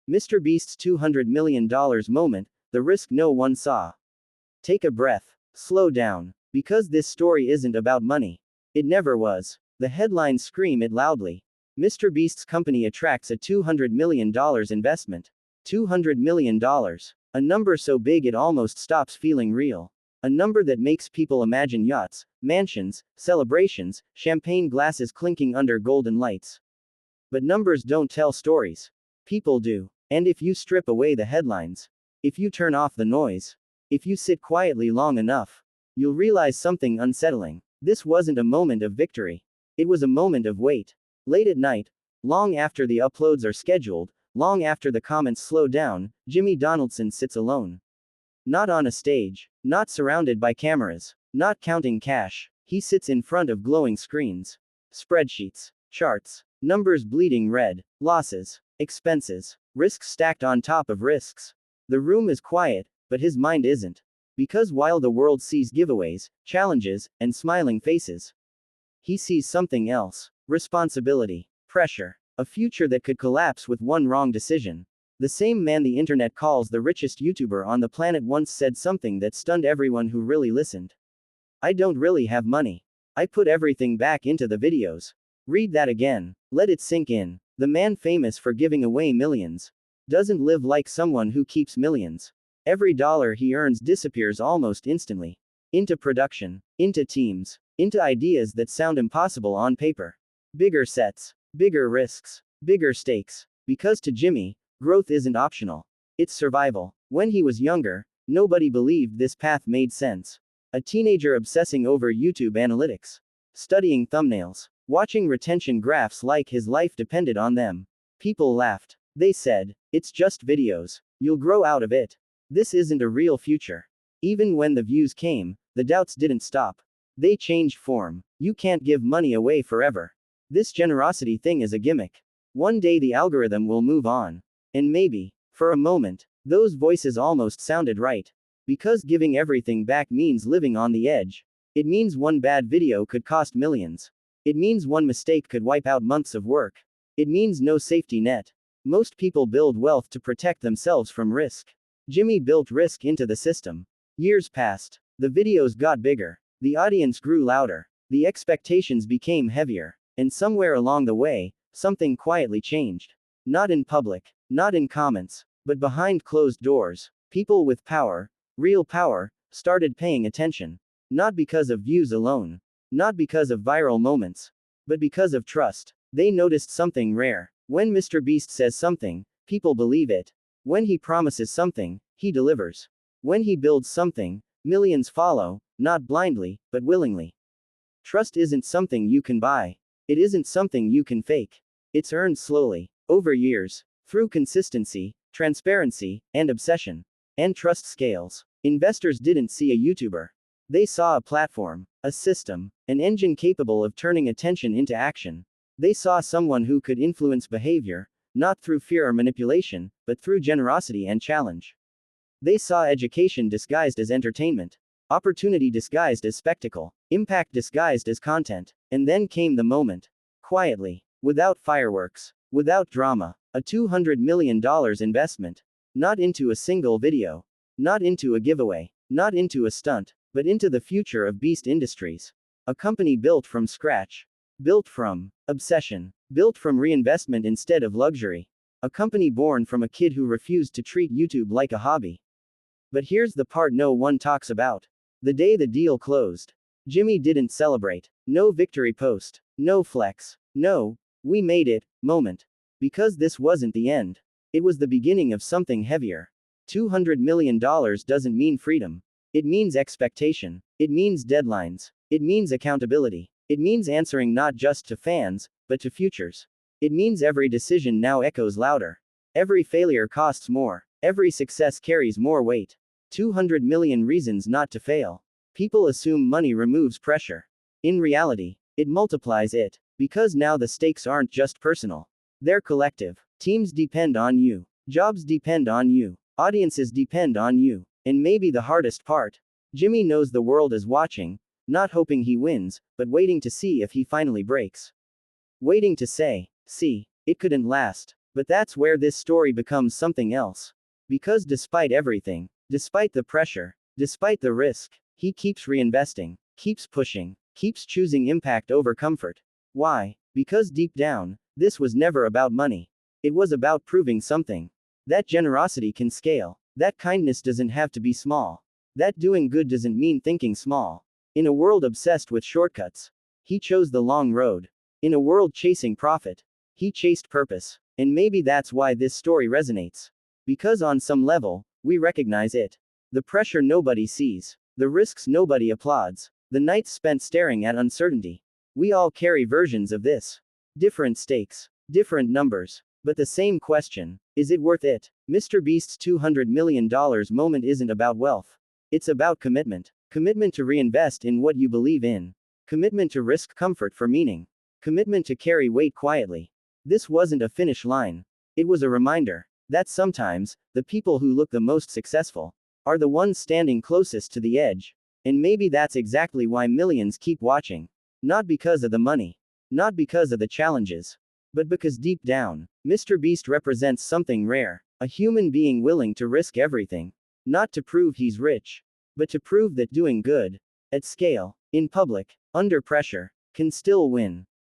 MrBeast's $200 million moment, the risk no one saw. Take a breath. Slow down. Because this story isn't about money. It never was. The headlines scream it loudly. MrBeast's company attracts a $200 million investment. $200 million. A number so big it almost stops feeling real. A number that makes people imagine yachts, mansions, celebrations, champagne glasses clinking under golden lights. But numbers don't tell stories. People do. And if you strip away the headlines, if you turn off the noise, if you sit quietly long enough, you'll realize something unsettling. This wasn't a moment of victory. It was a moment of wait. Late at night, long after the uploads are scheduled, long after the comments slow down, Jimmy Donaldson sits alone. Not on a stage, not surrounded by cameras, not counting cash. He sits in front of glowing screens. Spreadsheets, charts, numbers bleeding red, losses, expenses, risks stacked on top of risks. The room is quiet, but his mind isn't. Because while the world sees giveaways, challenges, and smiling faces, he sees something else. Responsibility, pressure, a future that could collapse with one wrong decision. The same man the internet calls the richest YouTuber on the planet once said something that stunned everyone who really listened. "I don't really have money. I put everything back into the videos." Read that again. Let it sink in. The man famous for giving away millions doesn't live like someone who keeps millions. Every dollar he earns disappears almost instantly. Into production, into teams, into ideas that sound impossible on paper. Bigger sets, bigger risks, bigger stakes. Because to Jimmy, growth isn't optional. It's survival. When he was younger, nobody believed this path made sense. A teenager obsessing over YouTube analytics, studying thumbnails, watching retention graphs like his life depended on them. People laughed. They said, "It's just videos. You'll grow out of it. This isn't a real future." Even when the views came, the doubts didn't stop. They changed form. You can't give money away forever. This generosity thing is a gimmick. One day the algorithm will move on. And maybe, for a moment, those voices almost sounded right. Because giving everything back means living on the edge. It means one bad video could cost millions. It means one mistake could wipe out months of work. It means no safety net. Most people build wealth to protect themselves from risk. Jimmy built risk into the system. Years passed. The videos got bigger. The audience grew louder. The expectations became heavier. And somewhere along the way, something quietly changed. Not in public, not in comments, but behind closed doors. People with power, real power, started paying attention. Not because of views alone. Not because of viral moments. But because of trust. They noticed something rare. When MrBeast says something, people believe it. When he promises something, he delivers. When he builds something, millions follow, not blindly, but willingly. Trust isn't something you can buy. It isn't something you can fake. It's earned slowly, over years, through consistency, transparency, and obsession. And trust scales. Investors didn't see a YouTuber. They saw a platform, a system, an engine capable of turning attention into action. They saw someone who could influence behavior, not through fear or manipulation, but through generosity and challenge. They saw education disguised as entertainment, opportunity disguised as spectacle, impact disguised as content. And then came the moment. Quietly, without fireworks, without drama, a $200 million investment. Not into a single video. Not into a giveaway. Not into a stunt, but into the future of Beast Industries. A company built from scratch. Built from obsession. Built from reinvestment instead of luxury. A company born from a kid who refused to treat YouTube like a hobby. But here's the part no one talks about. The day the deal closed, Jimmy didn't celebrate. No victory post. No flex. No, "we made it" moment. Because this wasn't the end. It was the beginning of something heavier. $200 million doesn't mean freedom. It means expectation. It means deadlines. It means accountability. It means answering not just to fans, but to futures. It means every decision now echoes louder. Every failure costs more. Every success carries more weight. 200 million reasons not to fail. People assume money removes pressure. In reality, it multiplies it. Because now the stakes aren't just personal. They're collective. Teams depend on you. Jobs depend on you. Audiences depend on you. And maybe the hardest part, Jimmy knows the world is watching, not hoping he wins, but waiting to see if he finally breaks. Waiting to say, "See, it couldn't last." But that's where this story becomes something else. Because despite everything, despite the pressure, despite the risk, he keeps reinvesting, keeps pushing, keeps choosing impact over comfort. Why? Because deep down, this was never about money. It was about proving something. That generosity can scale. That kindness doesn't have to be small. That doing good doesn't mean thinking small. In a world obsessed with shortcuts, he chose the long road. In a world chasing profit, he chased purpose. And maybe that's why this story resonates. Because on some level, we recognize it. The pressure nobody sees. The risks nobody applauds. The nights spent staring at uncertainty. We all carry versions of this. Different stakes. Different numbers. But the same question. Is it worth it? MrBeast's $200 million moment isn't about wealth. It's about commitment. Commitment to reinvest in what you believe in. Commitment to risk comfort for meaning. Commitment to carry weight quietly. This wasn't a finish line. It was a reminder that sometimes, the people who look the most successful are the ones standing closest to the edge. And maybe that's exactly why millions keep watching. Not because of the money. Not because of the challenges. But because deep down, MrBeast represents something rare. A human being willing to risk everything. Not to prove he's rich. But to prove that doing good, at scale, in public, under pressure, can still win.